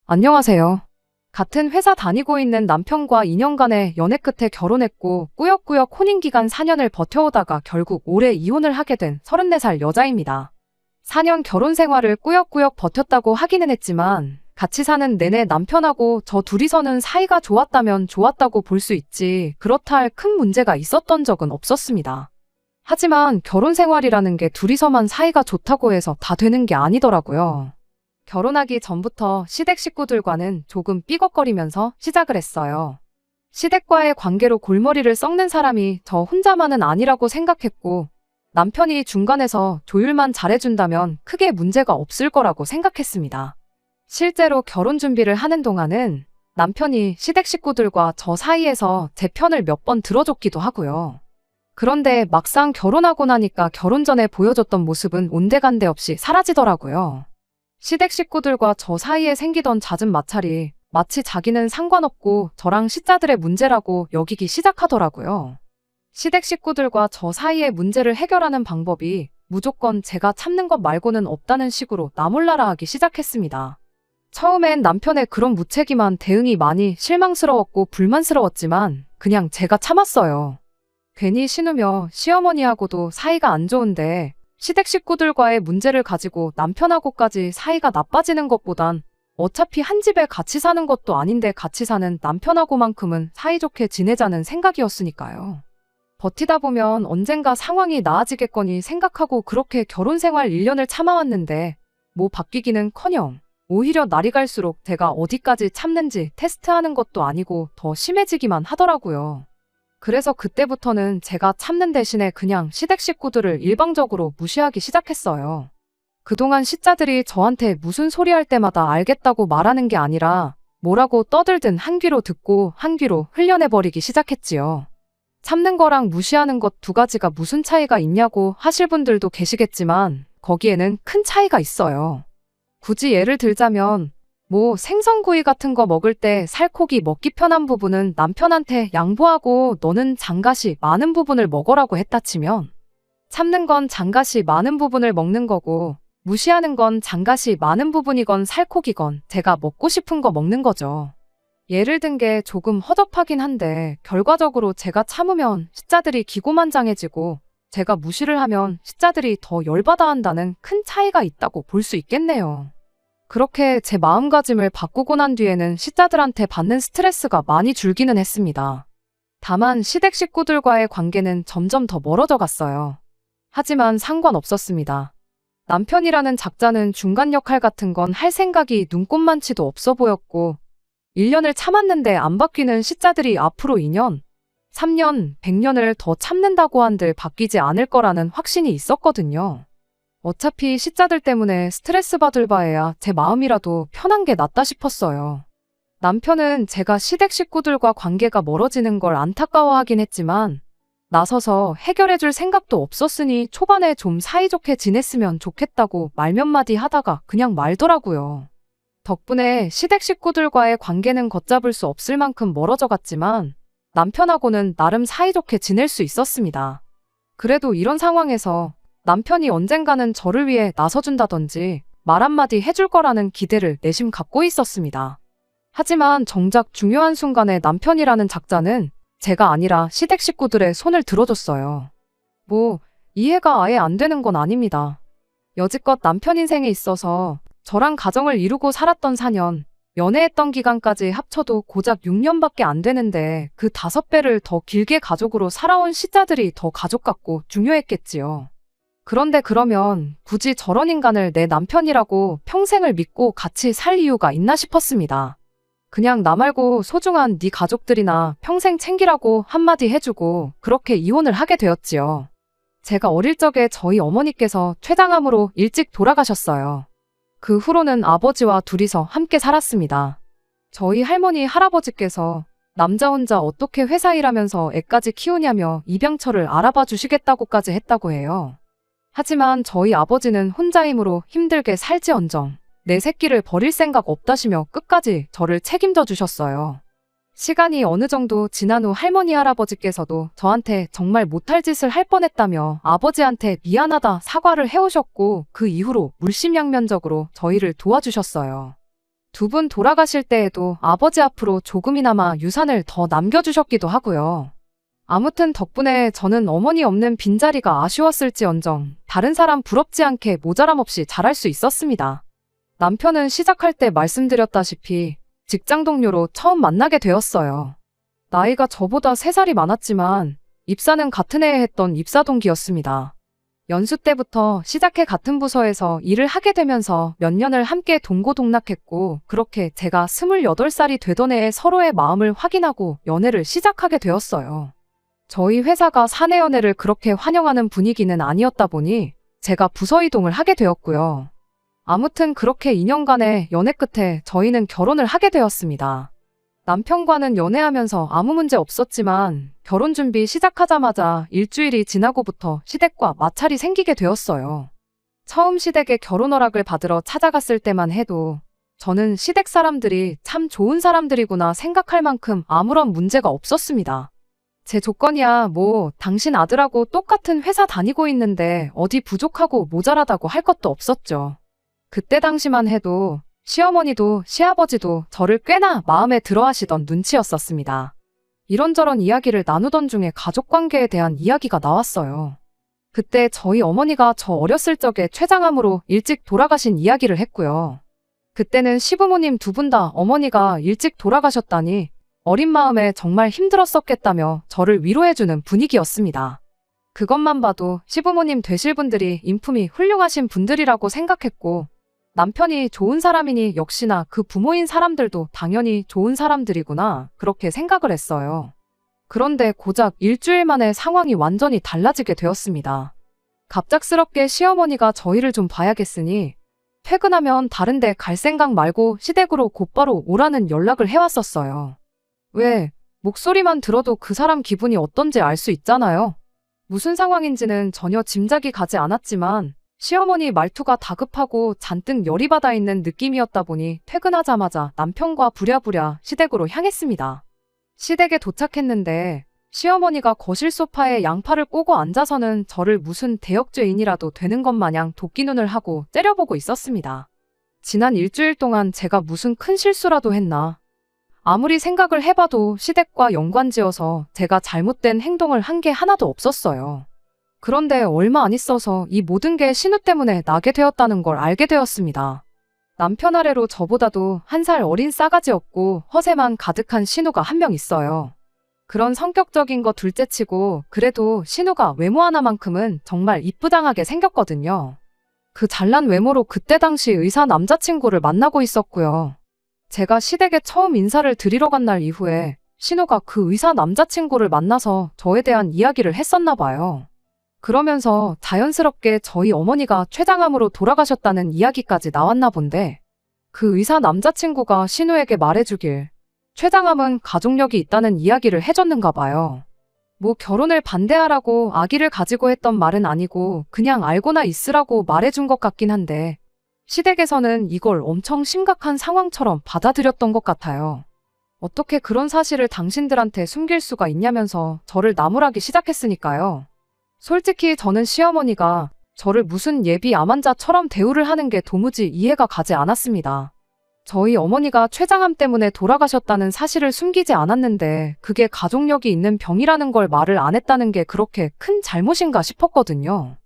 안녕하세요. 같은 회사 다니고 있는 남편과 2년간의 연애 끝에 결혼했고 꾸역꾸역 혼인기간 4년을 버텨오다가 결국 올해 이혼을 하게 된 34살 여자입니다. 4년 결혼 생활을 꾸역꾸역 버텼다고 하기는 했지만 같이 사는 내내 남편하고 저 둘이서는 사이가 좋았다면 좋았다고 볼 수 있지 그렇다 할 큰 문제가 있었던 적은 없었습니다. 하지만 결혼 생활이라는 게 둘이서만 사이가 좋다고 해서 다 되는 게 아니더라고요. 결혼하기 전부터 시댁 식구들과는 조금 삐걱거리면서 시작을 했어요. 시댁과의 관계로 골머리를 썩는 사람이 저 혼자만은 아니라고 생각했고 남편이 중간에서 조율만 잘해준다면 크게 문제가 없을 거라고 생각했습니다. 실제로 결혼 준비를 하는 동안은 남편이 시댁 식구들과 저 사이에서 제 편을 몇 번 들어줬기도 하고요. 그런데 막상 결혼하고 나니까 결혼 전에 보여줬던 모습은 온데간데 없이 사라지더라고요. 시댁 식구들과 저 사이에 생기던 잦은 마찰이 마치 자기는 상관없고 저랑 시자들의 문제라고 여기기 시작하더라고요. 시댁 식구들과 저 사이의 문제를 해결하는 방법이 무조건 제가 참는 것 말고는 없다는 식으로 나몰라라 하기 시작했습니다. 처음엔 남편의 그런 무책임한 대응이 많이 실망스러웠고 불만스러웠지만 그냥 제가 참았어요. 괜히 신우며 시어머니하고도 사이가 안 좋은데 시댁 식구들과의 문제를 가지고 남편하고까지 사이가 나빠지는 것보단 어차피 한 집에 같이 사는 것도 아닌데 같이 사는 남편하고만큼은 사이좋게 지내자는 생각이었으니까요. 버티다 보면 언젠가 상황이 나아지겠거니 생각하고 그렇게 결혼 생활 1년을 참아왔는데 뭐 바뀌기는커녕 오히려 날이 갈수록 제가 어디까지 참는지 테스트하는 것도 아니고 더 심해지기만 하더라고요. 그래서 그때부터는 제가 참는 대신에 그냥 시댁 식구들을 일방적으로 무시하기 시작했어요. 그동안 시자들이 저한테 무슨 소리 할 때마다 알겠다고 말하는 게 아니라 뭐라고 떠들든 한 귀로 듣고 한 귀로 흘려내버리기 시작했지요. 참는 거랑 무시하는 것 두 가지가 무슨 차이가 있냐고 하실 분들도 계시겠지만 거기에는 큰 차이가 있어요. 굳이 예를 들자면 뭐 생선구이 같은 거 먹을 때 살코기 먹기 편한 부분은 남편한테 양보하고 너는 장갓이 많은 부분을 먹으라고 했다 치면 참는 건 장갓이 많은 부분을 먹는 거고 무시하는 건 장갓이 많은 부분이건 살코기건 제가 먹고 싶은 거 먹는 거죠. 예를 든 게 조금 허접하긴 한데 결과적으로 제가 참으면 시자들이 기고만장해지고 제가 무시를 하면 시자들이 더 열받아 한다는 큰 차이가 있다고 볼 수 있겠네요. 그렇게 제 마음가짐을 바꾸고 난 뒤에는 시자들한테 받는 스트레스가 많이 줄기는 했습니다. 다만 시댁 식구들과의 관계는 점점 더 멀어져 갔어요. 하지만 상관없었습니다. 남편이라는 작자는 중간 역할 같은 건 할 생각이 눈꼽만치도 없어 보였고 1년을 참았는데 안 바뀌는 시자들이 앞으로 2년, 3년, 100년을 더 참는다고 한들 바뀌지 않을 거라는 확신이 있었거든요. 어차피 시자들 때문에 스트레스 받을 바에야 제 마음이라도 편한 게 낫다 싶었어요. 남편은 제가 시댁 식구들과 관계가 멀어지는 걸 안타까워하긴 했지만 나서서 해결해줄 생각도 없었으니 초반에 좀 사이좋게 지냈으면 좋겠다고 말 몇 마디 하다가 그냥 말더라고요. 덕분에 시댁 식구들과의 관계는 걷잡을 수 없을 만큼 멀어져 갔지만 남편하고는 나름 사이좋게 지낼 수 있었습니다. 그래도 이런 상황에서 남편이 언젠가는 저를 위해 나서준다든지 말 한마디 해줄 거라는 기대를 내심 갖고 있었습니다. 하지만 정작 중요한 순간에 남편이라는 작자는 제가 아니라 시댁 식구들의 손을 들어줬어요. 뭐 이해가 아예 안 되는 건 아닙니다. 여지껏 남편 인생에 있어서 저랑 가정을 이루고 살았던 4년, 연애했던 기간까지 합쳐도 고작 6년밖에 안 되는데 그 5배를 더 길게 가족으로 살아온 시자들이 더 가족 같고 중요했겠지요. 그런데 그러면 굳이 저런 인간을 내 남편이라고 평생을 믿고 같이 살 이유가 있나 싶었습니다. 그냥 나 말고 소중한 네 가족들이나 평생 챙기라고 한마디 해주고 그렇게 이혼을 하게 되었지요. 제가 어릴 적에 저희 어머니께서 췌장암으로 일찍 돌아가셨어요. 그 후로는 아버지와 둘이서 함께 살았습니다. 저희 할머니 할아버지께서 남자 혼자 어떻게 회사 일하면서 애까지 키우냐며 입양처를 알아봐 주시겠다고까지 했다고 해요. 하지만 저희 아버지는 혼자이므로 힘들게 살지언정 내 새끼를 버릴 생각 없다시며 끝까지 저를 책임져 주셨어요. 시간이 어느 정도 지난 후 할머니 할아버지께서도 저한테 정말 못할 짓을 할 뻔했다며 아버지한테 미안하다 사과를 해오셨고 그 이후로 물심양면적으로 저희를 도와주셨어요. 두 분 돌아가실 때에도 아버지 앞으로 조금이나마 유산을 더 남겨주셨기도 하고요. 아무튼 덕분에 저는 어머니 없는 빈자리가 아쉬웠을지언정 다른 사람 부럽지 않게 모자람 없이 잘할 수 있었습니다. 남편은 시작할 때 말씀드렸다시피 직장 동료로 처음 만나게 되었어요. 나이가 저보다 3살이 많았지만 입사는 같은 해에 했던 입사 동기였습니다. 연수 때부터 시작해 같은 부서에서 일을 하게 되면서 몇 년을 함께 동고동락했고 그렇게 제가 28살이 되던 해에 서로의 마음을 확인하고 연애를 시작하게 되었어요. 저희 회사가 사내 연애를 그렇게 환영하는 분위기는 아니었다 보니 제가 부서 이동을 하게 되었고요. 아무튼 그렇게 2년간의 연애 끝에 저희는 결혼을 하게 되었습니다. 남편과는 연애하면서 아무 문제 없었지만 결혼 준비 시작하자마자 일주일이 지나고부터 시댁과 마찰이 생기게 되었어요. 처음 시댁에 결혼 허락을 받으러 찾아갔을 때만 해도 저는 시댁 사람들이 참 좋은 사람들이구나 생각할 만큼 아무런 문제가 없었습니다. 제 조건이야 뭐 당신 아들하고 똑같은 회사 다니고 있는데 어디 부족하고 모자라다고 할 것도 없었죠. 그때 당시만 해도 시어머니도 시아버지도 저를 꽤나 마음에 들어 하시던 눈치였었습니다. 이런저런 이야기를 나누던 중에 가족관계에 대한 이야기가 나왔어요. 그때 저희 어머니가 저 어렸을 적에 췌장암으로 일찍 돌아가신 이야기를 했고요. 그때는 시부모님 두 분 다 어머니가 일찍 돌아가셨다니 어린 마음에 정말 힘들었었겠다며 저를 위로해주는 분위기였습니다. 그것만 봐도 시부모님 되실 분들이 인품이 훌륭하신 분들이라고 생각했고 남편이 좋은 사람이니 역시나 그 부모인 사람들도 당연히 좋은 사람들이구나 그렇게 생각을 했어요. 그런데 고작 일주일 만에 상황이 완전히 달라지게 되었습니다. 갑작스럽게 시어머니가 저희를 좀 봐야겠으니 퇴근하면 다른 데 갈 생각 말고 시댁으로 곧바로 오라는 연락을 해왔었어요. 왜? 목소리만 들어도 그 사람 기분이 어떤지 알 수 있잖아요. 무슨 상황인지는 전혀 짐작이 가지 않았지만 시어머니 말투가 다급하고 잔뜩 열이 받아 있는 느낌이었다 보니 퇴근하자마자 남편과 부랴부랴 시댁으로 향했습니다. 시댁에 도착했는데 시어머니가 거실 소파에 양팔을 꼬고 앉아서는 저를 무슨 대역죄인이라도 되는 것 마냥 도끼눈을 하고 째려보고 있었습니다. 지난 일주일 동안 제가 무슨 큰 실수라도 했나? 아무리 생각을 해봐도 시댁과 연관지어서 제가 잘못된 행동을 한 게 하나도 없었어요. 그런데 얼마 안 있어서 이 모든 게 신우 때문에 나게 되었다는 걸 알게 되었습니다. 남편 아래로 저보다도 1살 어린 싸가지였고 허세만 가득한 신우가 한 명 있어요. 그런 성격적인 거 둘째치고 그래도 신우가 외모 하나만큼은 정말 이쁘장하게 생겼거든요. 그 잘난 외모로 그때 당시 의사 남자친구를 만나고 있었고요. 제가 시댁에 처음 인사를 드리러 간 날 이후에 신우가 그 의사 남자친구를 만나서 저에 대한 이야기를 했었나 봐요. 그러면서 자연스럽게 저희 어머니가 췌장암으로 돌아가셨다는 이야기까지 나왔나 본데 그 의사 남자친구가 신우에게 말해주길 췌장암은 가족력이 있다는 이야기를 해줬는가 봐요. 뭐 결혼을 반대하라고 아기를 가지고 했던 말은 아니고 그냥 알고나 있으라고 말해준 것 같긴 한데 시댁에서는 이걸 엄청 심각한 상황처럼 받아들였던 것 같아요. 어떻게 그런 사실을 당신들한테 숨길 수가 있냐면서 저를 나무라기 시작했으니까요. 솔직히 저는 시어머니가 저를 무슨 예비 암 환자처럼 대우를 하는 게 도무지 이해가 가지 않았습니다. 저희 어머니가 췌장암 때문에 돌아가셨다는 사실을 숨기지 않았는데 그게 가족력이 있는 병이라는 걸 말을 안 했다는 게 그렇게 큰 잘못인가 싶었거든요.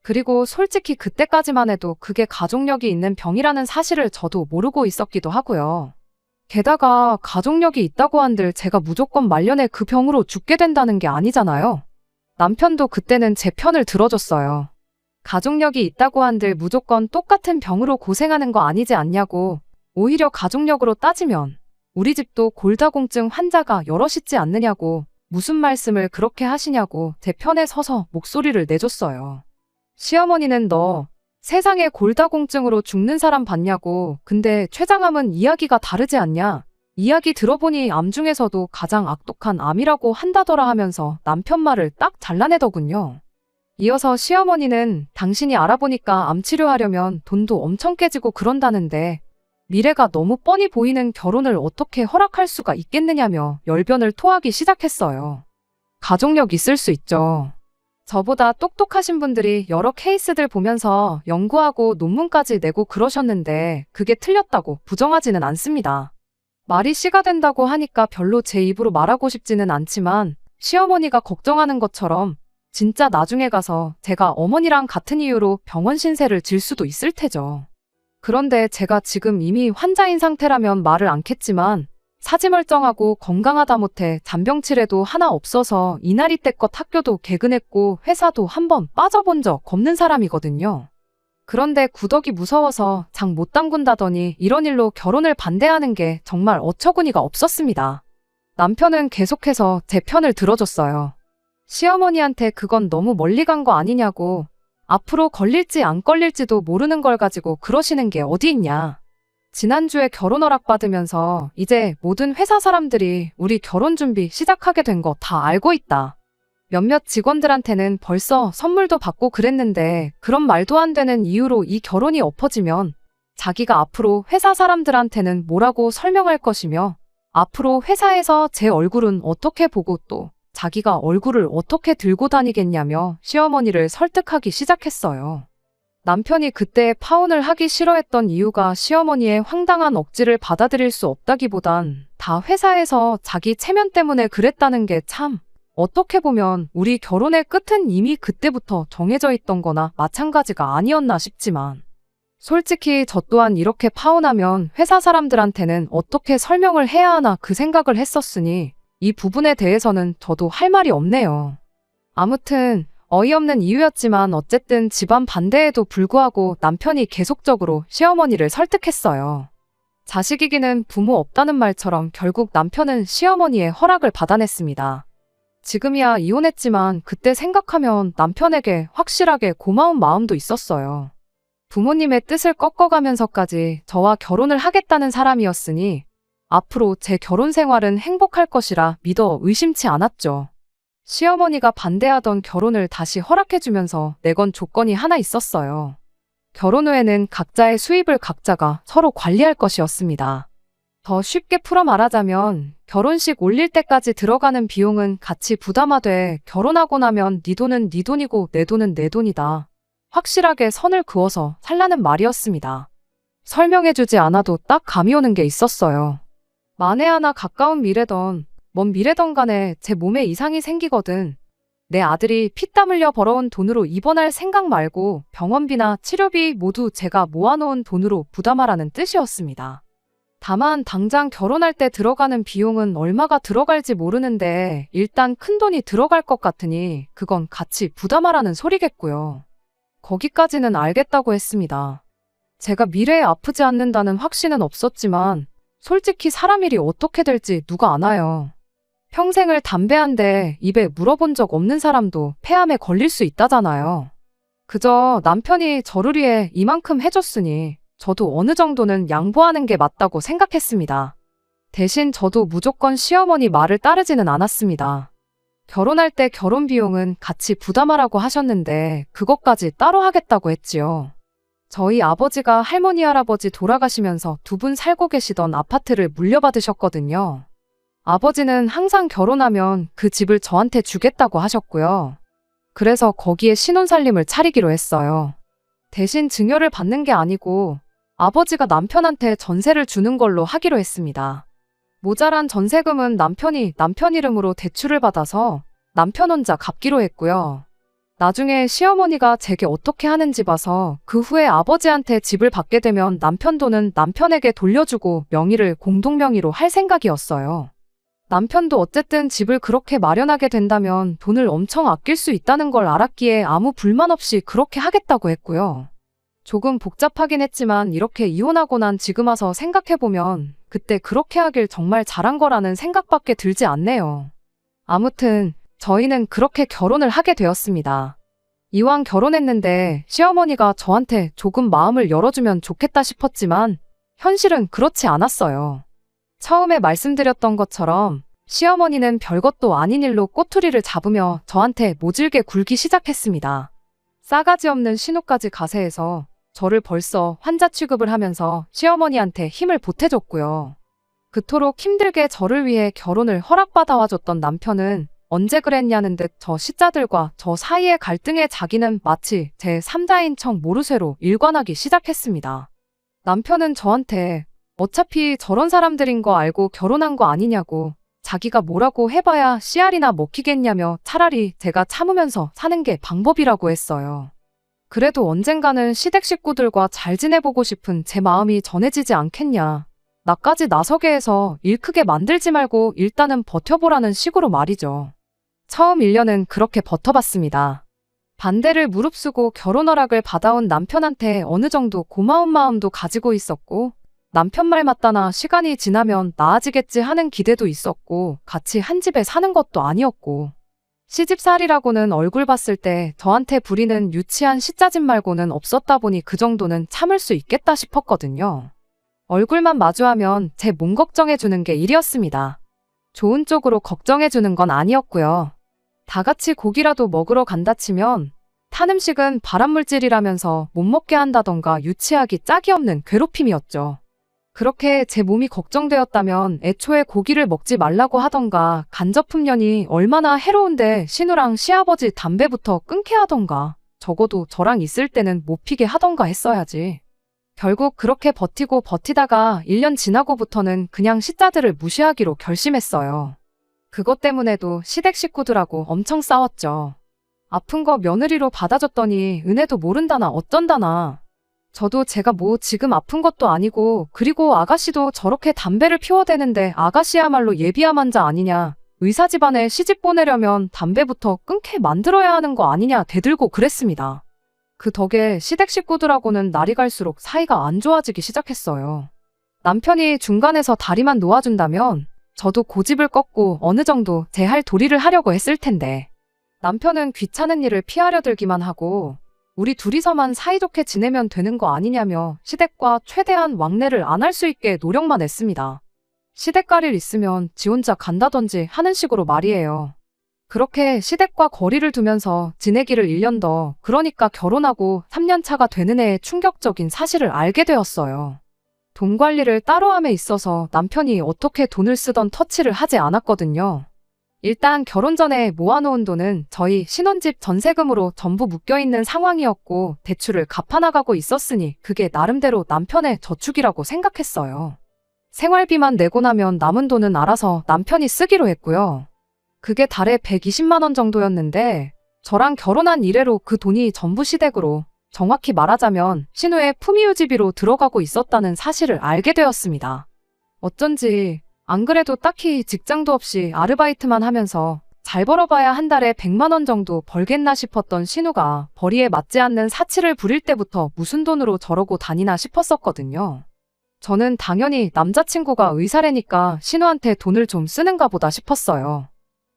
그리고 솔직히 그때까지만 해도 그게 가족력이 있는 병이라는 사실을 저도 모르고 있었기도 하고요. 게다가 가족력이 있다고 한들 제가 무조건 말년에 그 병으로 죽게 된다는 게 아니잖아요. 남편도 그때는 제 편을 들어줬어요. 가족력이 있다고 한들 무조건 똑같은 병으로 고생하는 거 아니지 않냐고. 오히려 가족력으로 따지면 우리 집도 골다공증 환자가 여럿 있지 않느냐고 무슨 말씀을 그렇게 하시냐고 제 편에 서서 목소리를 내줬어요. 시어머니는 너 세상에 골다공증으로 죽는 사람 봤냐고. 근데 췌장암은 이야기가 다르지 않냐. 이야기 들어보니 암 중에서도 가장 악독한 암이라고 한다더라 하면서 남편 말을 딱 잘라내더군요. 이어서 시어머니는 당신이 알아보니까 암 치료하려면 돈도 엄청 깨지고 그런다는데 미래가 너무 뻔히 보이는 결혼을 어떻게 허락할 수가 있겠느냐며 열변을 토하기 시작했어요. 가족력 있을 수 있죠. 저보다 똑똑하신 분들이 여러 케이스들 보면서 연구하고 논문까지 내고 그러셨는데 그게 틀렸다고 부정하지는 않습니다. 말이 씨가 된다고 하니까 별로 제 입으로 말하고 싶지는 않지만 시어머니가 걱정하는 것처럼 진짜 나중에 가서 제가 어머니랑 같은 이유로 병원 신세를 질 수도 있을 테죠. 그런데 제가 지금 이미 환자인 상태라면 말을 않겠지만 사지 멀쩡하고 건강하다 못해 잔병치레도 하나 없어서 이날이 때껏 학교도 개근했고 회사도 한번 빠져본 적 없는 사람이거든요. 그런데 구덕이 무서워서 장 못 담근다더니 이런 일로 결혼을 반대하는 게 정말 어처구니가 없었습니다. 남편은 계속해서 제 편을 들어줬어요. 시어머니한테 그건 너무 멀리 간 거 아니냐고, 앞으로 걸릴지 안 걸릴지도 모르는 걸 가지고 그러시는 게 어디 있냐. 지난주에 결혼 허락 받으면서 이제 모든 회사 사람들이 우리 결혼 준비 시작하게 된 거 다 알고 있다. 몇몇 직원들한테는 벌써 선물도 받고 그랬는데 그런 말도 안 되는 이유로 이 결혼이 엎어지면 자기가 앞으로 회사 사람들한테는 뭐라고 설명할 것이며 앞으로 회사에서 제 얼굴은 어떻게 보고 또 자기가 얼굴을 어떻게 들고 다니겠냐며 시어머니를 설득하기 시작했어요. 남편이 그때 파혼을 하기 싫어했던 이유가 시어머니의 황당한 억지를 받아들일 수 없다기보단 다 회사에서 자기 체면 때문에 그랬다는 게 참 어떻게 보면 우리 결혼의 끝은 이미 그때부터 정해져 있던 거나 마찬가지가 아니었나 싶지만 솔직히 저 또한 이렇게 파혼하면 회사 사람들한테는 어떻게 설명을 해야 하나 그 생각을 했었으니 이 부분에 대해서는 저도 할 말이 없네요. 아무튼 어이없는 이유였지만 어쨌든 집안 반대에도 불구하고 남편이 계속적으로 시어머니를 설득했어요. 자식이기는 부모 없다는 말처럼 결국 남편은 시어머니의 허락을 받아냈습니다. 지금이야 이혼했지만 그때 생각하면 남편에게 확실하게 고마운 마음도 있었어요. 부모님의 뜻을 꺾어가면서까지 저와 결혼을 하겠다는 사람이었으니 앞으로 제 결혼 생활은 행복할 것이라 믿어 의심치 않았죠. 시어머니가 반대하던 결혼을 다시 허락해주면서 내건 조건이 하나 있었어요. 결혼 후에는 각자의 수입을 각자가 서로 관리할 것이었습니다. 더 쉽게 풀어 말하자면 결혼식 올릴 때까지 들어가는 비용은 같이 부담하되 결혼하고 나면 네 돈은 네 돈이고 내 돈은 내 돈이다. 확실하게 선을 그어서 살라는 말이었습니다. 설명해주지 않아도 딱 감이 오는 게 있었어요. 만에 하나 가까운 미래던 먼 미래던 간에 제 몸에 이상이 생기거든. 내 아들이 피땀 흘려 벌어온 돈으로 입원할 생각 말고 병원비나 치료비 모두 제가 모아놓은 돈으로 부담하라는 뜻이었습니다. 다만 당장 결혼할 때 들어가는 비용은 얼마가 들어갈지 모르는데 일단 큰돈이 들어갈 것 같으니 그건 같이 부담하라는 소리겠고요. 거기까지는 알겠다고 했습니다. 제가 미래에 아프지 않는다는 확신은 없었지만 솔직히 사람 일이 어떻게 될지 누가 아나요. 평생을 담배 한 대 입에 물어본 적 없는 사람도 폐암에 걸릴 수 있다잖아요. 그저 남편이 저를 위해 이만큼 해줬으니 저도 어느 정도는 양보하는 게 맞다고 생각했습니다. 대신 저도 무조건 시어머니 말을 따르지는 않았습니다. 결혼할 때 결혼 비용은 같이 부담하라고 하셨는데 그것까지 따로 하겠다고 했지요. 저희 아버지가 할머니 할아버지 돌아가시면서 두 분 살고 계시던 아파트를 물려받으셨거든요. 아버지는 항상 결혼하면 그 집을 저한테 주겠다고 하셨고요. 그래서 거기에 신혼살림을 차리기로 했어요. 대신 증여를 받는 게 아니고 아버지가 남편한테 전세를 주는 걸로 하기로 했습니다. 모자란 전세금은 남편이 남편 이름으로 대출을 받아서 남편 혼자 갚기로 했고요. 나중에 시어머니가 제게 어떻게 하는지 봐서 그 후에 아버지한테 집을 받게 되면 남편 돈은 남편에게 돌려주고 명의를 공동명의로 할 생각이었어요. 남편도 어쨌든 집을 그렇게 마련하게 된다면 돈을 엄청 아낄 수 있다는 걸 알았기에 아무 불만 없이 그렇게 하겠다고 했고요. 조금 복잡하긴 했지만 이렇게 이혼하고 난 지금 와서 생각해보면 그때 그렇게 하길 정말 잘한 거라는 생각밖에 들지 않네요. 아무튼 저희는 그렇게 결혼을 하게 되었습니다. 이왕 결혼했는데 시어머니가 저한테 조금 마음을 열어주면 좋겠다 싶었지만 현실은 그렇지 않았어요. 처음에 말씀드렸던 것처럼 시어머니는 별것도 아닌 일로 꼬투리를 잡으며 저한테 모질게 굴기 시작했습니다. 싸가지 없는 신호까지 가세해서 저를 벌써 환자 취급을 하면서 시어머니한테 힘을 보태줬고요. 그토록 힘들게 저를 위해 결혼을 허락받아와줬던 남편은 언제 그랬냐는 듯 저 시자들과 저 사이의 갈등에 자기는 마치 제 3자인 척 모르쇠로 일관하기 시작했습니다. 남편은 저한테 어차피 저런 사람들인 거 알고 결혼한 거 아니냐고, 자기가 뭐라고 해봐야 씨알이나 먹히겠냐며 차라리 제가 참으면서 사는 게 방법이라고 했어요. 그래도 언젠가는 시댁 식구들과 잘 지내보고 싶은 제 마음이 전해지지 않겠냐. 나까지 나서게 해서 일 크게 만들지 말고 일단은 버텨보라는 식으로 말이죠. 처음 1년은 그렇게 버텨봤습니다. 반대를 무릅쓰고 결혼 허락을 받아온 남편한테 어느 정도 고마운 마음도 가지고 있었고, 남편 말 맞다나 시간이 지나면 나아지겠지 하는 기대도 있었고, 같이 한 집에 사는 것도 아니었고, 시집살이라고는 얼굴 봤을 때 저한테 부리는 유치한 시짜짓 말고는 없었다 보니 그 정도는 참을 수 있겠다 싶었거든요. 얼굴만 마주하면 제 몸 걱정해주는 게 일이었습니다. 좋은 쪽으로 걱정해주는 건 아니었고요. 다 같이 고기라도 먹으러 간다 치면 탄 음식은 발암물질이라면서 못 먹게 한다던가 유치하기 짝이 없는 괴롭힘이었죠. 그렇게 제 몸이 걱정되었다면 애초에 고기를 먹지 말라고 하던가, 간접훈련이 얼마나 해로운데 신우랑 시아버지 담배부터 끊게 하던가, 적어도 저랑 있을 때는 못 피게 하던가 했어야지. 결국 그렇게 버티고 버티다가 1년 지나고부터는 그냥 시자들을 무시하기로 결심했어요. 그것 때문에도 시댁 식구들하고 엄청 싸웠죠. 아픈 거 며느리로 받아줬더니 은혜도 모른다나 어쩐다나. 저도 제가 뭐 지금 아픈 것도 아니고, 그리고 아가씨도 저렇게 담배를 피워대는데 아가씨야말로 예비암환자 아니냐, 의사 집안에 시집 보내려면 담배부터 끊게 만들어야 하는 거 아니냐 대들고 그랬습니다. 그 덕에 시댁 식구들하고는 날이 갈수록 사이가 안 좋아지기 시작했어요. 남편이 중간에서 다리만 놓아준다면 저도 고집을 꺾고 어느 정도 제 할 도리를 하려고 했을 텐데, 남편은 귀찮은 일을 피하려 들기만 하고 우리 둘이서만 사이좋게 지내면 되는 거 아니냐며 시댁과 최대한 왕래를 안 할 수 있게 노력만 했습니다. 시댁 갈 일 있으면 지 혼자 간다던지 하는 식으로 말이에요. 그렇게 시댁과 거리를 두면서 지내기를 1년 더, 그러니까 결혼하고 3년 차가 되는 해에 충격적인 사실을 알게 되었어요. 돈 관리를 따로 함에 있어서 남편이 어떻게 돈을 쓰던 터치를 하지 않았거든요. 일단 결혼 전에 모아놓은 돈은 저희 신혼집 전세금으로 전부 묶여있는 상황이었고, 대출을 갚아나가고 있었으니 그게 나름대로 남편의 저축이라고 생각했어요. 생활비만 내고 나면 남은 돈은 알아서 남편이 쓰기로 했고요. 그게 달에 120만 원 정도였는데 저랑 결혼한 이래로 그 돈이 전부 시댁으로, 정확히 말하자면 신우의 품위유지비로 들어가고 있었다는 사실을 알게 되었습니다. 어쩐지 안 그래도 딱히 직장도 없이 아르바이트만 하면서 잘 벌어봐야 한 달에 100만 원 정도 벌겠나 싶었던 신우가 벌이에 맞지 않는 사치를 부릴 때부터 무슨 돈으로 저러고 다니나 싶었었거든요. 저는 당연히 남자친구가 의사래니까 신우한테 돈을 좀 쓰는가 보다 싶었어요.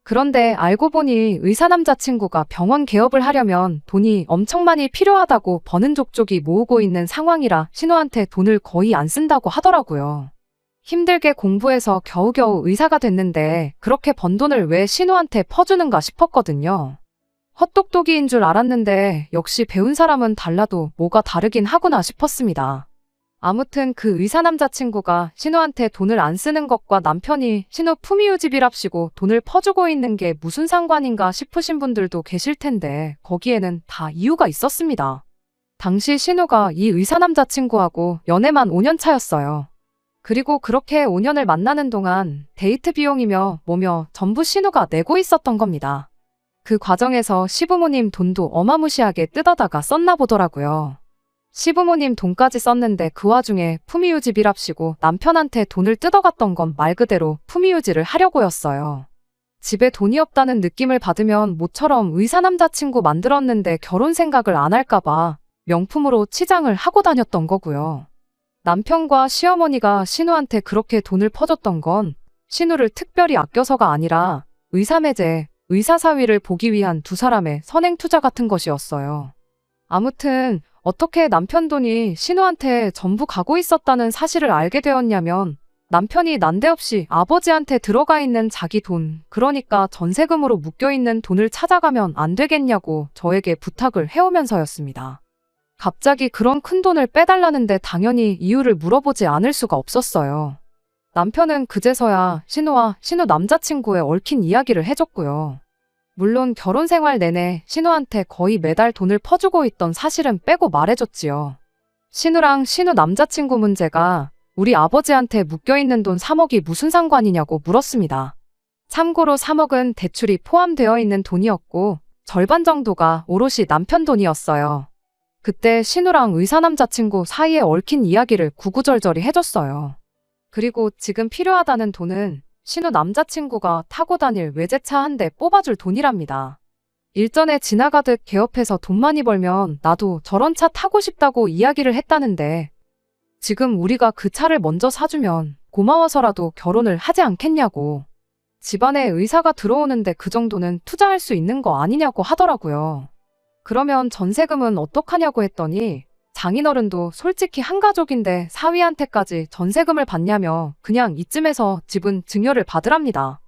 그런데 알고 보니 의사 남자친구가 병원 개업을 하려면 돈이 엄청 많이 필요하다고 버는 족족이 모으고 있는 상황이라 신우한테 돈을 거의 안 쓴다고 하더라고요. 힘들게 공부해서 겨우겨우 의사가 됐는데 그렇게 번 돈을 왜 신우한테 퍼주는가 싶었거든요. 헛똑똑이인 줄 알았는데 역시 배운 사람은 달라도 뭐가 다르긴 하구나 싶었습니다. 아무튼 그 의사 남자친구가 신우한테 돈을 안 쓰는 것과 남편이 신우 품위유지비랍시고 돈을 퍼주고 있는 게 무슨 상관인가 싶으신 분들도 계실 텐데, 거기에는 다 이유가 있었습니다. 당시 신우가 이 의사 남자친구하고 연애만 5년 차였어요. 그리고 그렇게 5년을 만나는 동안 데이트 비용이며 뭐며 전부 신우가 내고 있었던 겁니다. 그 과정에서 시부모님 돈도 어마무시하게 뜯어다가 썼나 보더라고요. 시부모님 돈까지 썼는데 그 와중에 품위유지비랍시고 남편한테 돈을 뜯어갔던 건 말 그대로 품위유지를 하려고였어요. 집에 돈이 없다는 느낌을 받으면 모처럼 의사 남자친구 만들었는데 결혼 생각을 안 할까봐 명품으로 치장을 하고 다녔던 거고요. 남편과 시어머니가 신우한테 그렇게 돈을 퍼줬던 건 신우를 특별히 아껴서가 아니라 의사매제, 의사사위를 보기 위한 두 사람의 선행투자 같은 것이었어요. 아무튼 어떻게 남편 돈이 신우한테 전부 가고 있었다는 사실을 알게 되었냐면, 남편이 난데없이 아버지한테 들어가 있는 자기 돈, 그러니까 전세금으로 묶여있는 돈을 찾아가면 안 되겠냐고 저에게 부탁을 해오면서였습니다. 갑자기 그런 큰 돈을 빼달라는데 당연히 이유를 물어보지 않을 수가 없었어요. 남편은 그제서야 신우와 신우 남자친구의 얽힌 이야기를 해줬고요. 물론 결혼 생활 내내 신우한테 거의 매달 돈을 퍼주고 있던 사실은 빼고 말해줬지요. 신우랑 신우 남자친구 문제가 우리 아버지한테 묶여있는 돈 3억이 무슨 상관이냐고 물었습니다. 참고로 3억은 대출이 포함되어 있는 돈이었고 절반 정도가 오롯이 남편 돈이었어요. 그때 신우랑 의사 남자친구 사이에 얽힌 이야기를 구구절절히 해줬어요. 그리고 지금 필요하다는 돈은 신우 남자친구가 타고 다닐 외제차 한 대 뽑아줄 돈이랍니다. 일전에 지나가듯 개업해서 돈 많이 벌면 나도 저런 차 타고 싶다고 이야기를 했다는데 지금 우리가 그 차를 먼저 사주면 고마워서라도 결혼을 하지 않겠냐고. 집안에 의사가 들어오는데 그 정도는 투자할 수 있는 거 아니냐고 하더라고요. 그러면 전세금은 어떡하냐고 했더니 장인어른도 솔직히 한 가족인데 사위한테까지 전세금을 받냐며 그냥 이쯤에서 집은 증여를 받으랍니다.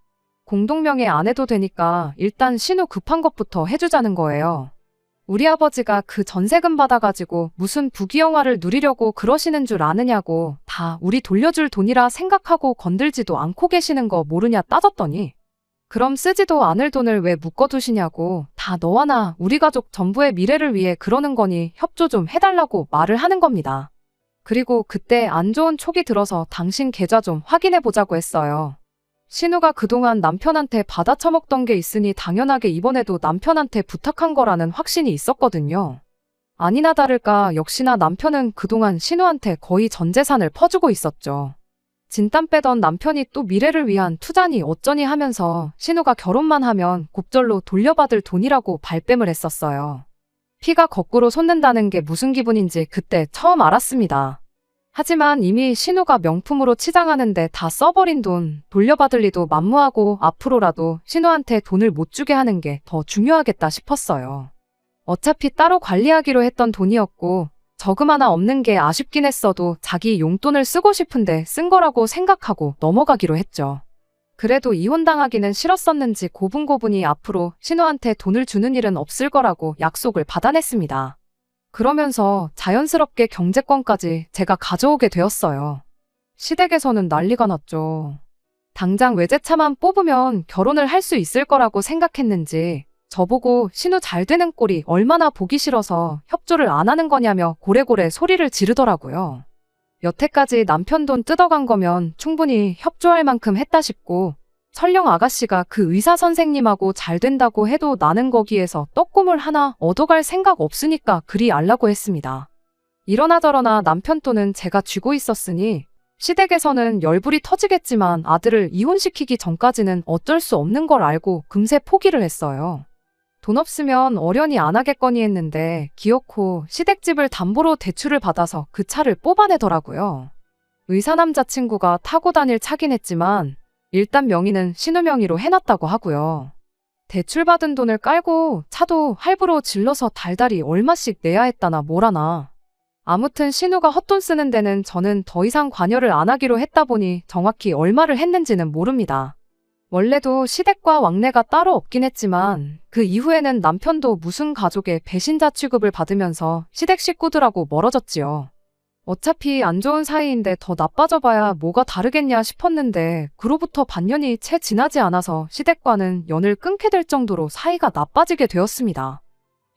공동명의 안 해도 되니까 일단 신우 급한 것부터 해주자는 거예요. 우리 아버지가 그 전세금 받아가지고 무슨 부귀영화를 누리려고 그러시는 줄 아느냐고 다 우리 돌려줄 돈이라 생각하고 건들지도 않고 계시는 거 모르냐 따졌더니 그럼 쓰지도 않을 돈을 왜 묶어두시냐고 다 너와 나 우리 가족 전부의 미래를 위해 그러는 거니 협조 좀 해달라고 말을 하는 겁니다. 그리고 그때 안 좋은 촉이 들어서 당신 계좌 좀 확인해보자고 했어요. 신우가 그동안 남편한테 받아 처먹던 게 있으니 당연하게 이번에도 남편한테 부탁한 거라는 확신이 있었거든요. 아니나 다를까 역시나 남편은 그동안 신우한테 거의 전 재산을 퍼주고 있었죠. 진땀 빼던 남편이 또 미래를 위한 투자니 어쩌니 하면서 신우가 결혼만 하면 곱절로 돌려받을 돈이라고 발뺌을 했었어요. 피가 거꾸로 솟는다는 게 무슨 기분인지 그때 처음 알았습니다. 하지만 이미 신우가 명품으로 치장하는데 다 써버린 돈 돌려받을 리도 만무하고 앞으로라도 신우한테 돈을 못 주게 하는 게 더 중요하겠다 싶었어요. 어차피 따로 관리하기로 했던 돈이었고 저금 하나 없는 게 아쉽긴 했어도 자기 용돈을 쓰고 싶은데 쓴 거라고 생각하고 넘어가기로 했죠. 그래도 이혼당하기는 싫었었는지 고분고분이 앞으로 신우한테 돈을 주는 일은 없을 거라고 약속을 받아냈습니다. 그러면서 자연스럽게 경제권까지 제가 가져오게 되었어요. 시댁에서는 난리가 났죠. 당장 외제차만 뽑으면 결혼을 할 수 있을 거라고 생각했는지 저보고 신우 잘 되는 꼴이 얼마나 보기 싫어서 협조를 안 하는 거냐며 고래고래 소리를 지르더라고요. 여태까지 남편 돈 뜯어간 거면 충분히 협조할 만큼 했다 싶고 설령 아가씨가 그 의사 선생님하고 잘 된다고 해도 나는 거기에서 떡고물 하나 얻어갈 생각 없으니까 그리 알라고 했습니다. 이러나 저러나 남편 돈은 제가 쥐고 있었으니 시댁에서는 열불이 터지겠지만 아들을 이혼시키기 전까지는 어쩔 수 없는 걸 알고 금세 포기를 했어요. 돈 없으면 어련히 안 하겠거니 했는데 기어코 시댁집을 담보로 대출을 받아서 그 차를 뽑아내더라고요. 의사 남자친구가 타고 다닐 차긴 했지만 일단 명의는 신우 명의로 해놨다고 하고요. 대출받은 돈을 깔고 차도 할부로 질러서 달달이 얼마씩 내야 했다나 뭐라나. 아무튼 신우가 헛돈 쓰는 데는 저는 더 이상 관여를 안 하기로 했다 보니 정확히 얼마를 했는지는 모릅니다. 원래도 시댁과 왕래가 따로 없긴 했지만 그 이후에는 남편도 무슨 가족의 배신자 취급을 받으면서 시댁 식구들하고 멀어졌지요. 어차피 안 좋은 사이인데 더 나빠져봐야 뭐가 다르겠냐 싶었는데 그로부터 반년이 채 지나지 않아서 시댁과는 연을 끊게 될 정도로 사이가 나빠지게 되었습니다.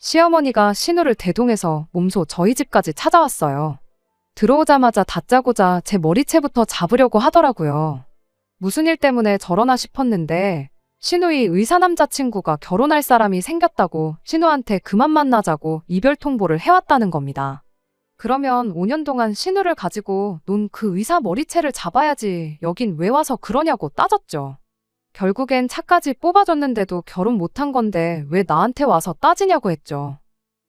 시어머니가 신우를 대동해서 몸소 저희 집까지 찾아왔어요. 들어오자마자 다짜고짜 제 머리채부터 잡으려고 하더라고요. 무슨 일 때문에 저러나 싶었는데 신우의 의사 남자친구가 결혼할 사람이 생겼다고 신우한테 그만 만나자고 이별 통보를 해왔다는 겁니다. 그러면 5년 동안 신우를 가지고 논 그 의사 머리채를 잡아야지 여긴 왜 와서 그러냐고 따졌죠. 결국엔 차까지 뽑아줬는데도 결혼 못한 건데 왜 나한테 와서 따지냐고 했죠.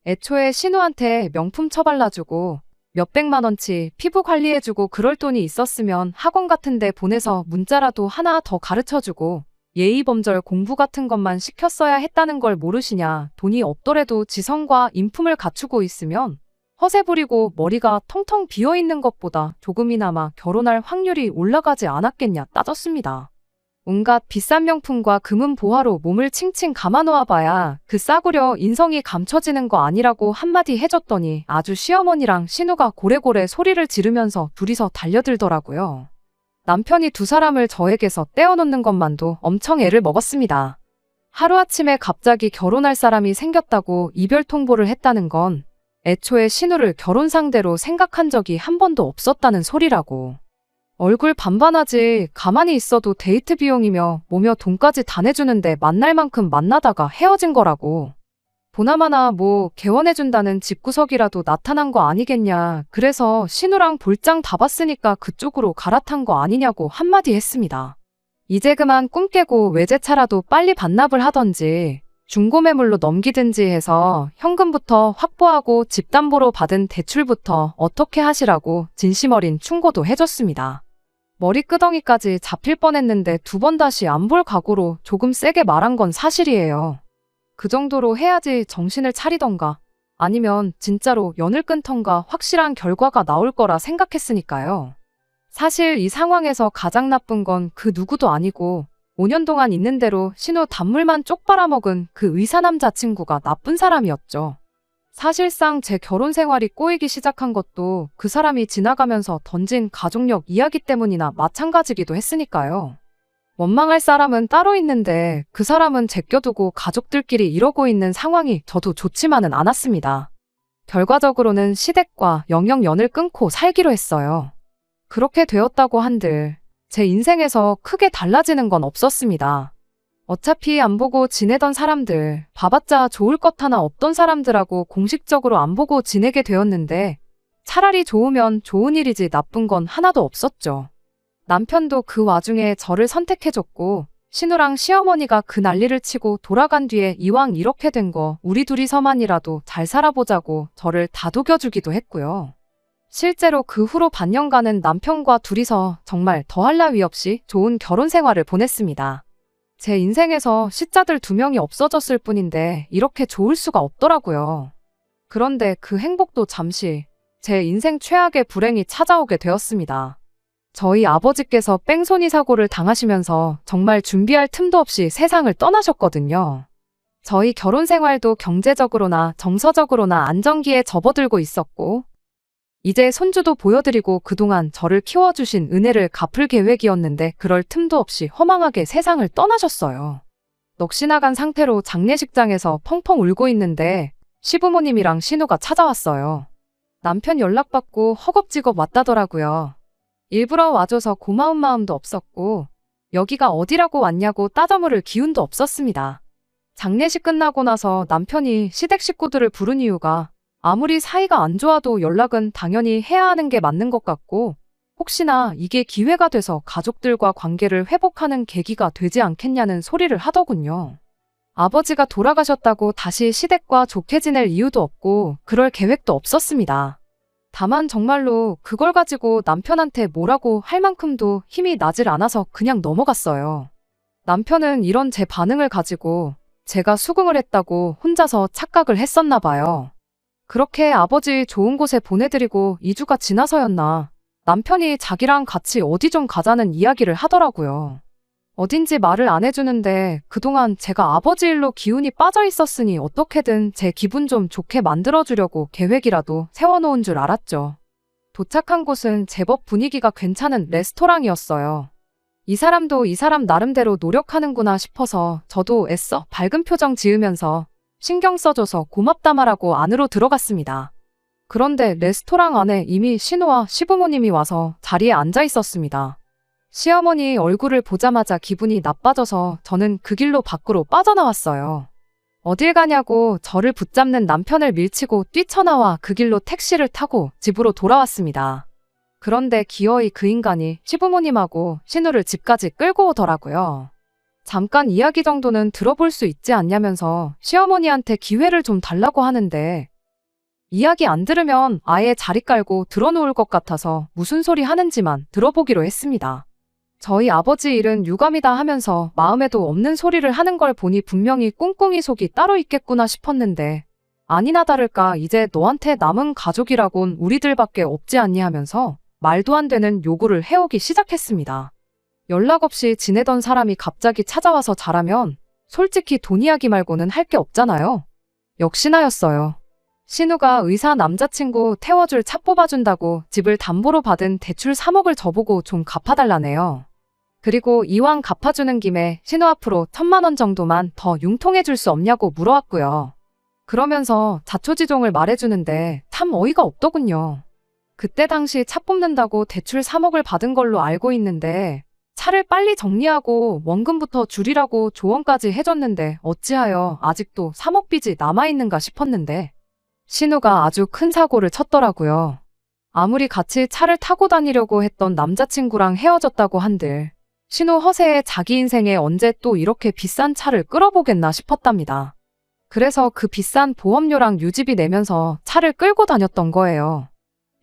애초에 신우한테 명품 처발라주고 몇백만 원치 피부 관리해주고 그럴 돈이 있었으면 학원 같은 데 보내서 문자라도 하나 더 가르쳐주고 예의범절 공부 같은 것만 시켰어야 했다는 걸 모르시냐. 돈이 없더라도 지성과 인품을 갖추고 있으면 허세 부리고 머리가 텅텅 비어있는 것보다 조금이나마 결혼할 확률이 올라가지 않았겠냐 따졌습니다. 온갖 비싼 명품과 금은 보화로 몸을 칭칭 감아놓아봐야 그 싸구려 인성이 감춰지는 거 아니라고 한마디 해줬더니 아주 시어머니랑 신우가 고래고래 소리를 지르면서 둘이서 달려들더라고요. 남편이 두 사람을 저에게서 떼어놓는 것만도 엄청 애를 먹었습니다. 하루아침에 갑자기 결혼할 사람이 생겼다고 이별 통보를 했다는 건 애초에 신우를 결혼 상대로 생각한 적이 한 번도 없었다는 소리라고. 얼굴 반반하지 가만히 있어도 데이트 비용이며 뭐며 돈까지 다 내주는데 만날 만큼 만나다가 헤어진 거라고. 보나마나 뭐 개원해준다는 집구석이라도 나타난 거 아니겠냐. 그래서 신우랑 볼장 다 봤으니까 그쪽으로 갈아탄 거 아니냐고 한마디 했습니다. 이제 그만 꿈 깨고 외제차라도 빨리 반납을 하던지 중고매물로 넘기든지 해서 현금부터 확보하고 집담보로 받은 대출부터 어떻게 하시라고 진심 어린 충고도 해줬습니다. 머리끄덩이까지 잡힐 뻔했는데 두 번 다시 안 볼 각오로 조금 세게 말한 건 사실이에요. 그 정도로 해야지 정신을 차리던가 아니면 진짜로 연을 끊던가 확실한 결과가 나올 거라 생각했으니까요. 사실 이 상황에서 가장 나쁜 건 그 누구도 아니고 5년 동안 있는 대로 신우 단물만 쪽 빨아먹은 그 의사 남자친구가 나쁜 사람이었죠. 사실상 제 결혼 생활이 꼬이기 시작한 것도 그 사람이 지나가면서 던진 가족력 이야기 때문이나 마찬가지기도 했으니까요. 원망할 사람은 따로 있는데 그 사람은 제껴두고 가족들끼리 이러고 있는 상황이 저도 좋지만은 않았습니다. 결과적으로는 시댁과 영영 연을 끊고 살기로 했어요. 그렇게 되었다고 한들 제 인생에서 크게 달라지는 건 없었습니다. 어차피 안 보고 지내던 사람들, 봐봤자 좋을 것 하나 없던 사람들하고 공식적으로 안 보고 지내게 되었는데 차라리 좋으면 좋은 일이지 나쁜 건 하나도 없었죠. 남편도 그 와중에 저를 선택해줬고 신우랑 시어머니가 그 난리를 치고 돌아간 뒤에 이왕 이렇게 된 거 우리 둘이서만이라도 잘 살아보자고 저를 다독여주기도 했고요. 실제로 그 후로 반년간은 남편과 둘이서 정말 더할 나위 없이 좋은 결혼 생활을 보냈습니다. 제 인생에서 시자들 2명이 없어졌을 뿐인데 이렇게 좋을 수가 없더라고요. 그런데 그 행복도 잠시 제 인생 최악의 불행이 찾아오게 되었습니다. 저희 아버지께서 뺑소니 사고를 당하시면서 정말 준비할 틈도 없이 세상을 떠나셨거든요. 저희 결혼 생활도 경제적으로나 정서적으로나 안정기에 접어들고 있었고 이제 손주도 보여드리고 그동안 저를 키워주신 은혜를 갚을 계획이었는데 그럴 틈도 없이 허망하게 세상을 떠나셨어요. 넋이 나간 상태로 장례식장에서 펑펑 울고 있는데 시부모님이랑 신우가 찾아왔어요. 남편 연락받고 허겁지겁 왔다더라고요. 일부러 와줘서 고마운 마음도 없었고 여기가 어디라고 왔냐고 따져물을 기운도 없었습니다. 장례식 끝나고 나서 남편이 시댁 식구들을 부른 이유가 아무리 사이가 안 좋아도 연락은 당연히 해야 하는 게 맞는 것 같고 혹시나 이게 기회가 돼서 가족들과 관계를 회복하는 계기가 되지 않겠냐는 소리를 하더군요. 아버지가 돌아가셨다고 다시 시댁과 좋게 지낼 이유도 없고 그럴 계획도 없었습니다. 다만 정말로 그걸 가지고 남편한테 뭐라고 할 만큼도 힘이 나질 않아서 그냥 넘어갔어요. 남편은 이런 제 반응을 가지고 제가 수긍을 했다고 혼자서 착각을 했었나 봐요. 그렇게 아버지 좋은 곳에 보내드리고 2주가 지나서였나 남편이 자기랑 같이 어디 좀 가자는 이야기를 하더라고요. 어딘지 말을 안 해주는데 그동안 제가 아버지 일로 기운이 빠져 있었으니 어떻게든 제 기분 좀 좋게 만들어주려고 계획이라도 세워놓은 줄 알았죠. 도착한 곳은 제법 분위기가 괜찮은 레스토랑이었어요. 이 사람도 이 사람 나름대로 노력하는구나 싶어서 저도 애써 밝은 표정 지으면서 신경 써줘서 고맙다 말하고 안으로 들어갔습니다. 그런데 레스토랑 안에 이미 신우와 시부모님이 와서 자리에 앉아 있었습니다. 시어머니 얼굴을 보자마자 기분이 나빠져서 저는 그 길로 밖으로 빠져나왔어요. 어딜 가냐고 저를 붙잡는 남편을 밀치고 뛰쳐나와 그 길로 택시를 타고 집으로 돌아왔습니다. 그런데 기어이 그 인간이 시부모님하고 신우를 집까지 끌고 오더라고요. 잠깐 이야기 정도는 들어볼 수 있지 않냐면서 시어머니한테 기회를 좀 달라고 하는데 이야기 안 들으면 아예 자리 깔고 들어놓을 것 같아서 무슨 소리 하는지만 들어보기로 했습니다. 저희 아버지 일은 유감이다 하면서 마음에도 없는 소리를 하는 걸 보니 분명히 꿍꿍이 속이 따로 있겠구나 싶었는데 아니나 다를까 이제 너한테 남은 가족이라곤 우리들밖에 없지 않니 하면서 말도 안 되는 요구를 해오기 시작했습니다. 연락 없이 지내던 사람이 갑자기 찾아와서 잘하면 솔직히 돈 이야기 말고는 할 게 없잖아요. 역시나였어요. 신우가 의사 남자친구 태워줄 차 뽑아준다고 집을 담보로 받은 대출 3억을 저보고 좀 갚아달라네요. 그리고 이왕 갚아주는 김에 신우 앞으로 1,000만 원 정도만 더 융통해줄 수 없냐고 물어왔고요. 그러면서 자초지종을 말해주는데 참 어이가 없더군요. 그때 당시 차 뽑는다고 대출 3억을 받은 걸로 알고 있는데 차를 빨리 정리하고 원금부터 줄이라고 조언까지 해줬는데 어찌하여 아직도 3억 빚이 남아있는가 싶었는데 신우가 아주 큰 사고를 쳤더라고요. 아무리 같이 차를 타고 다니려고 했던 남자친구랑 헤어졌다고 한들 신우 허세에 자기 인생에 언제 또 이렇게 비싼 차를 끌어보겠나 싶었답니다. 그래서 그 비싼 보험료랑 유지비 내면서 차를 끌고 다녔던 거예요.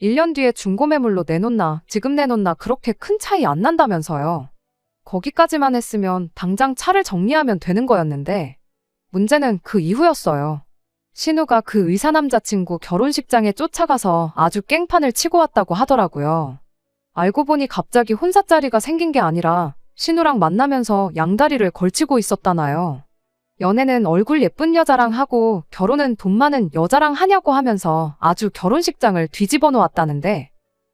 1년 뒤에 중고매물로 내놓나 지금 내놓나 그렇게 큰 차이 안 난다면서요. 거기까지만 했으면 당장 차를 정리하면 되는 거였는데 문제는 그 이후였어요. 신우가 그 의사 남자친구 결혼식장에 쫓아가서 아주 깽판을 치고 왔다고 하더라고요. 알고 보니 갑자기 혼사자리가 생긴 게 아니라 신우랑 만나면서 양다리를 걸치고 있었다나요. 연애는 얼굴 예쁜 여자랑 하고 결혼은 돈 많은 여자랑 하냐고 하면서 아주 결혼식장을 뒤집어 놓았다는데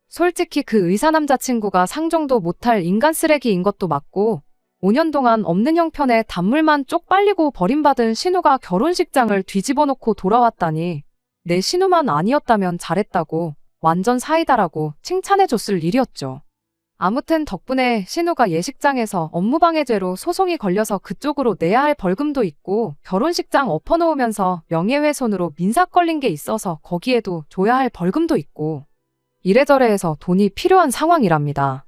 솔직히 그 의사 남자친구가 상종도 못할 인간 쓰레기인 것도 맞고 5년 동안 없는 형편에 단물만 쪽 빨리고 버림받은 신우가 결혼식장을 뒤집어 놓고 돌아왔다니 내 신우만 아니었다면 잘했다고 완전 사이다라고 칭찬해줬을 일이었죠. 아무튼 덕분에 신우가 예식장에서 업무방해죄로 소송이 걸려서 그쪽으로 내야 할 벌금도 있고 결혼식장 엎어놓으면서 명예훼손으로 민사 걸린 게 있어서 거기에도 줘야 할 벌금도 있고 이래저래 해서 돈이 필요한 상황이랍니다.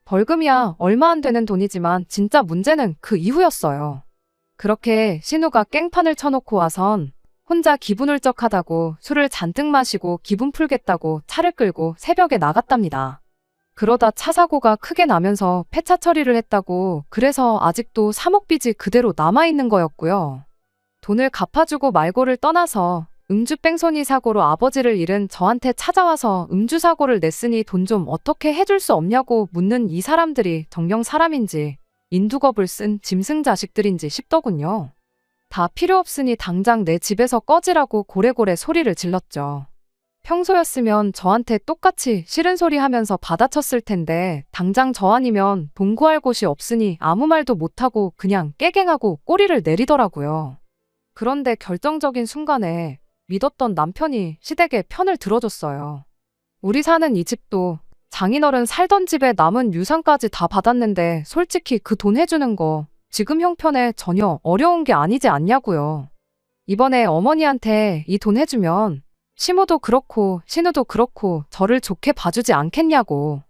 벌금이야 얼마 안 되는 돈이지만 진짜 문제는 그 이후였어요. 그렇게 신우가 깽판을 쳐놓고 와선 혼자 기분 울적하다고 술을 잔뜩 마시고 기분 풀겠다고 차를 끌고 새벽에 나갔답니다. 그러다 차 사고가 크게 나면서 폐차 처리를 했다고 그래서 아직도 3억 빚이 그대로 남아있는 거였고요. 돈을 갚아주고 말고를 떠나서 음주 뺑소니 사고로 아버지를 잃은 저한테 찾아와서 음주 사고를 냈으니 돈 좀 어떻게 해줄 수 없냐고 묻는 이 사람들이 정녕 사람인지 인두겁을 쓴 짐승 자식들인지 싶더군요. 다 필요 없으니 당장 내 집에서 꺼지라고 고래고래 소리를 질렀죠. 평소였으면 저한테 똑같이 싫은 소리 하면서 받아쳤을 텐데 당장 저 아니면 돈 구할 곳이 없으니 아무 말도 못하고 그냥 깨갱하고 꼬리를 내리더라고요. 그런데 결정적인 순간에 믿었던 남편이 시댁의 편을 들어줬어요. 우리 사는 이 집도 장인어른 살던 집에 남은 유산까지 다 받았는데 솔직히 그 돈 해주는 거 지금 형편에 전혀 어려운 게 아니지 않냐고요. 이번에 어머니한테 이 돈 해주면 시모도 그렇고 신우도 그렇고 저를 좋게 봐주지 않겠냐고.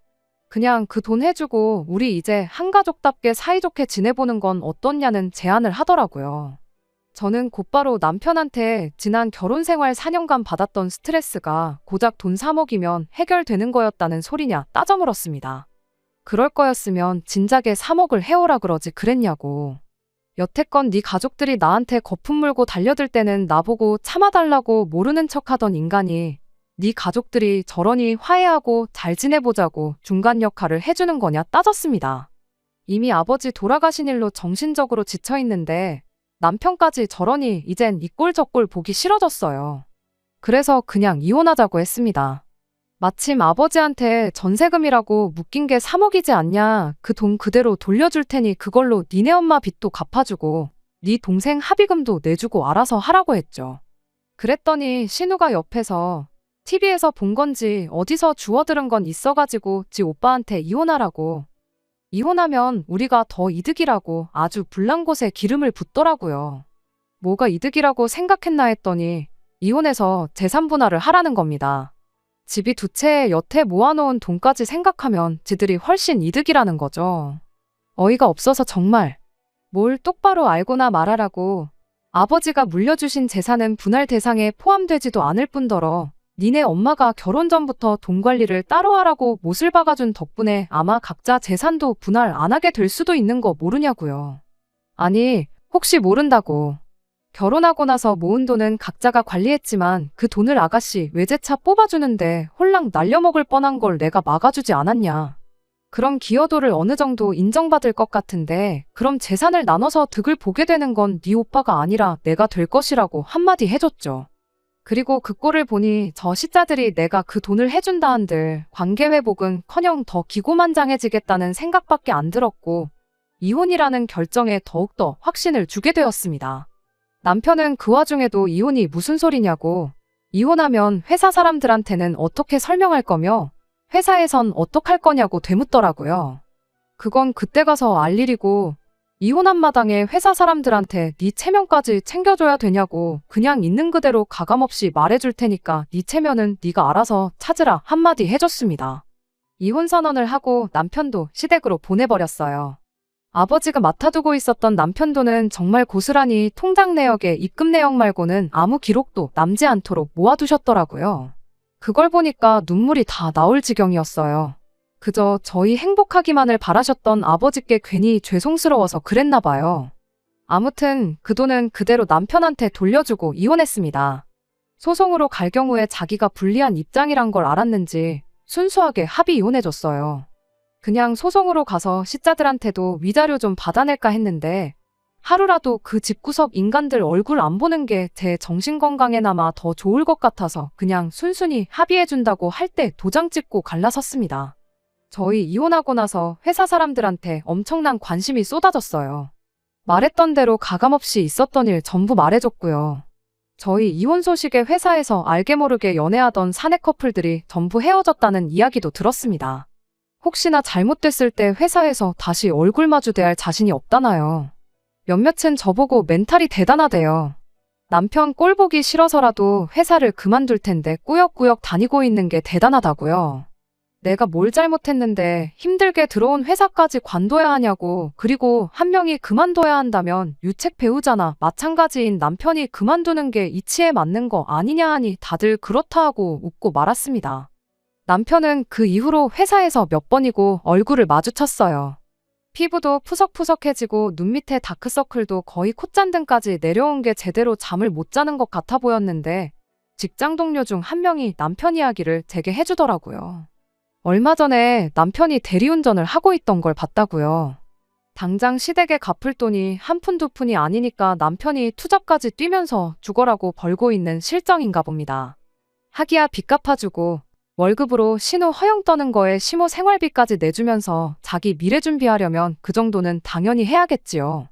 그냥 그 돈 해주고 우리 이제 한가족답게 사이좋게 지내보는 건 어떻냐는 제안을 하더라고요. 저는 곧바로 남편한테 지난 결혼생활 4년간 받았던 스트레스가 고작 돈 3억이면 해결되는 거였다는 소리냐 따져 물었습니다. 그럴 거였으면 진작에 3억을 해오라 그러지 그랬냐고. 여태껏 네 가족들이 나한테 거품 물고 달려들 때는 나보고 참아달라고 모르는 척하던 인간이 네 가족들이 저러니 화해하고 잘 지내보자고 중간 역할을 해주는 거냐 따졌습니다. 이미 아버지 돌아가신 일로 정신적으로 지쳐있는데 남편까지 저러니 이젠 이 꼴 저 꼴 보기 싫어졌어요. 그래서 그냥 이혼하자고 했습니다. 마침 아버지한테 전세금이라고 묶인 게 3억이지 않냐. 그 돈 그대로 돌려줄 테니 그걸로 니네 엄마 빚도 갚아주고 네 동생 합의금도 내주고 알아서 하라고 했죠. 그랬더니 신우가 옆에서 TV에서 본 건지 어디서 주워들은 건 있어가지고 지 오빠한테 이혼하라고. 이혼하면 우리가 더 이득이라고 아주 불난 곳에 기름을 붓더라고요. 뭐가 이득이라고 생각했나 했더니 이혼해서 재산 분할을 하라는 겁니다. 집이 두 채에 여태 모아놓은 돈까지 생각하면 지들이 훨씬 이득이라는 거죠. 어이가 없어서 정말. 뭘 똑바로 알고나 말하라고. 아버지가 물려주신 재산은 분할 대상에 포함되지도 않을 뿐더러 니네 엄마가 결혼 전부터 돈 관리를 따로 하라고 못을 박아준 덕분에 아마 각자 재산도 분할 안 하게 될 수도 있는 거 모르냐고요. 아니, 혹시 모른다고. 결혼하고 나서 모은 돈은 각자가 관리했지만 그 돈을 아가씨 외제차 뽑아주는데 홀랑 날려먹을 뻔한 걸 내가 막아주지 않았냐. 그럼 기여도를 어느 정도 인정받을 것 같은데 그럼 재산을 나눠서 득을 보게 되는 건 네 오빠가 아니라 내가 될 것이라고 한마디 해줬죠. 그리고 그 꼴을 보니 저 시자들이 내가 그 돈을 해준다 한들 관계회복은 커녕 더 기고만장해지겠다는 생각밖에 안 들었고 이혼이라는 결정에 더욱더 확신을 주게 되었습니다. 남편은 그 와중에도 이혼이 무슨 소리냐고, 이혼하면 회사 사람들한테는 어떻게 설명할 거며 회사에선 어떡할 거냐고 되묻더라고요. 그건 그때 가서 알 일이고, 이혼한 마당에 회사 사람들한테 네 체면까지 챙겨줘야 되냐고 그냥 있는 그대로 가감없이 말해줄 테니까 네 체면은 네가 알아서 찾으라 한마디 해줬습니다. 이혼 선언을 하고 남편도 시댁으로 보내버렸어요. 아버지가 맡아두고 있었던 남편 돈은 정말 고스란히 통장 내역에 입금 내역 말고는 아무 기록도 남지 않도록 모아두셨더라고요. 그걸 보니까 눈물이 다 나올 지경이었어요. 그저 저희 행복하기만을 바라셨던 아버지께 괜히 죄송스러워서 그랬나 봐요. 아무튼 그 돈은 그대로 남편한테 돌려주고 이혼했습니다. 소송으로 갈 경우에 자기가 불리한 입장이란 걸 알았는지 순수하게 합의 이혼해줬어요. 그냥 소송으로 가서 시자들한테도 위자료 좀 받아낼까 했는데 하루라도 그 집구석 인간들 얼굴 안 보는 게 제 정신건강에나마 더 좋을 것 같아서 그냥 순순히 합의해준다고 할 때 도장 찍고 갈라섰습니다. 저희 이혼하고 나서 회사 사람들한테 엄청난 관심이 쏟아졌어요. 말했던 대로 가감없이 있었던 일 전부 말해줬고요. 저희 이혼 소식에 회사에서 알게 모르게 연애하던 사내 커플들이 전부 헤어졌다는 이야기도 들었습니다. 혹시나 잘못됐을 때 회사에서 다시 얼굴 마주 대할 자신이 없다나요. 몇몇은 저보고 멘탈이 대단하대요. 남편 꼴 보기 싫어서라도 회사를 그만둘 텐데 꾸역꾸역 다니고 있는 게 대단하다고요. 내가 뭘 잘못했는데 힘들게 들어온 회사까지 관둬야 하냐고, 그리고 한 명이 그만둬야 한다면 유책 배우자나 마찬가지인 남편이 그만두는 게 이치에 맞는 거 아니냐 하니 다들 그렇다 하고 웃고 말았습니다. 남편은 그 이후로 회사에서 몇 번이고 얼굴을 마주쳤어요. 피부도 푸석푸석해지고 눈 밑에 다크서클도 거의 콧잔등까지 내려온 게 제대로 잠을 못 자는 것 같아 보였는데 직장 동료 중 한 명이 남편 이야기를 제게 해주더라고요. 얼마 전에 남편이 대리운전을 하고 있던 걸 봤다고요. 당장 시댁에 갚을 돈이 한 푼 두 푼이 아니니까 남편이 투잡까지 뛰면서 죽어라고 벌고 있는 실정인가 봅니다. 하기야 빚 갚아주고 월급으로 신호 허용 떠는 거에 시모 생활비까지 내주면서 자기 미래 준비하려면 그 정도는 당연히 해야겠지요.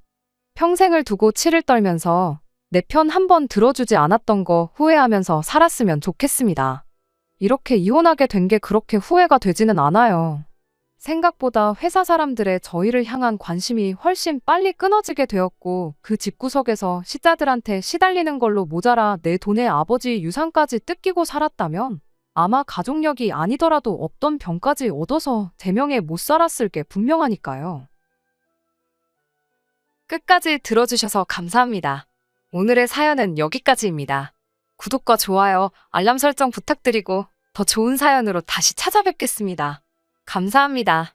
평생을 두고 치를 떨면서 내 편 한 번 들어주지 않았던 거 후회하면서 살았으면 좋겠습니다. 이렇게 이혼하게 된 게 그렇게 후회가 되지는 않아요. 생각보다 회사 사람들의 저희를 향한 관심이 훨씬 빨리 끊어지게 되었고 그 집구석에서 시자들한테 시달리는 걸로 모자라 내 돈에 아버지 유산까지 뜯기고 살았다면 아마 가족력이 아니더라도 없던 병까지 얻어서 제명에 못 살았을 게 분명하니까요. 끝까지 들어주셔서 감사합니다. 오늘의 사연은 여기까지입니다. 구독과 좋아요, 알람 설정 부탁드리고 더 좋은 사연으로 다시 찾아뵙겠습니다. 감사합니다.